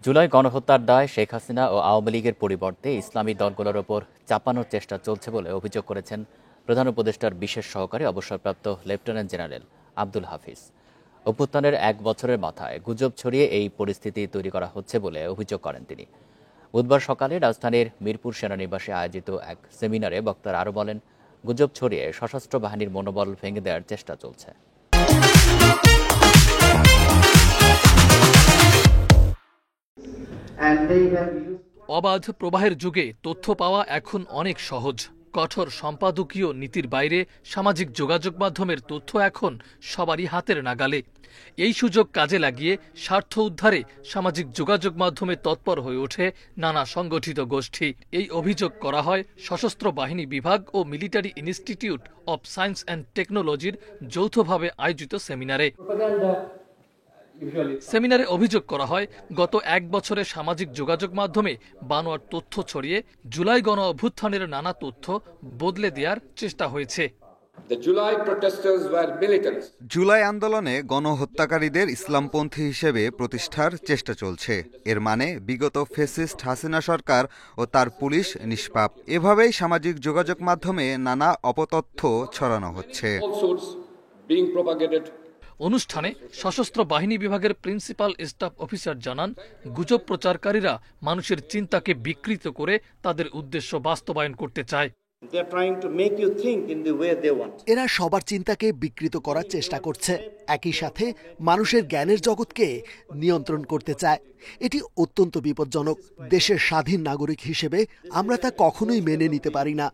জুলাই গণহত্যার দায় শেখ হাসিনা ও আওয়ামী লীগের পরিবর্তে ইসলামী দলগুলোর ওপর চাপানোর চেষ্টা চলছে বলে অভিযোগ করেছেন প্রধান উপদেষ্টার বিশেষ সহকারী অবসরপ্রাপ্ত লেফটেন্যান্ট জেনারেল আব্দুল হাফিজ। অভ্যুত্থানের 1 বছরের মাথায় গুজব ছড়িয়ে এই পরিস্থিতি তৈরি করা হচ্ছে বলে অভিযোগ করেন তিনি। বুধবার সকালে রাজধানীর মিরপুর সেনানিবাসে আয়োজিত এক সেমিনারে বক্তারা আরও বলেন, গুজব ছড়িয়ে সশস্ত্র বাহিনীর মনোবল ভেঙে দেওয়ার চেষ্টা চলছে। অবাধ প্রবাহের যুগে তথ্য পাওয়া এখন অনেক সহজ। কঠোর সম্পাদকীয় নীতির বাইরে সামাজিক যোগাযোগ মাধ্যমের তথ্য এখন সবারই হাতের নাগালে। এই সুযোগ কাজে লাগিয়ে স্বার্থ উদ্ধারে সামাজিক যোগাযোগ মাধ্যমে তৎপর হয়ে ওঠে নানা সংগঠিত গোষ্ঠী। এই অভিযোগ করা হয় সশস্ত্র বাহিনী বিভাগ ও military institute of science and টেকনোলজির যৌথভাবে আয়োজিত সেমিনারে অভিযোগ করা হয়, গত 1 বছরে সামাজিক যোগাযোগ মাধ্যমে বানোয়ার তথ্য ছড়িয়ে জুলাই গণ অভ্যুত্থানের নানা তথ্য বদলে দেওয়ার চেষ্টা হয়েছে। জুলাই আন্দোলনে গণহত্যাকারীদের ইসলামপন্থী হিসেবে প্রতিষ্ঠার চেষ্টা চলছে। এর মানে বিগত ফ্যাসিস্ট হাসিনা সরকার ও তার পুলিশ নিষ্পাপ। এভাবেই সামাজিক যোগাযোগ মাধ্যমে নানা অপতথ্য ছড়ানো হচ্ছে। অনুষ্ঠানে সশস্ত্র বাহিনী বিভাগের প্রিন্সিপাল স্টাফ অফিসার জানান, গুজব প্রচারকারীরা মানুষের চিন্তাকে বিকৃত করে তাদের উদ্দেশ্য বাস্তবায়ন করতে চায়। এরা সবার চিন্তাকে বিকৃত করার চেষ্টা করছে, একই সাথে মানুষের জ্ঞানের জগৎকে নিয়ন্ত্রণ করতে চায়। এটি অত্যন্ত বিপজ্জনক। দেশের স্বাধীন নাগরিক হিসেবে আমরা তা কখনোই মেনে নিতে পারি না।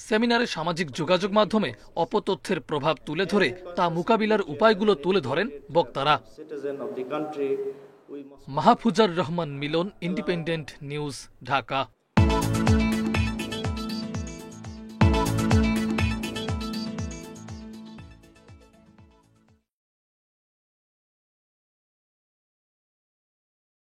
সেমিনারে সামাজিক যোগাযোগ মাধ্যমে অপতথ্যের প্রভাব তুলে ধরে তা মোকাবিলার উপায়গুলো তুলে ধরেন বক্তারা। মাহফুজার রহমান মিলন, ইন্ডিপেন্ডেন্ট নিউজ, ঢাকা।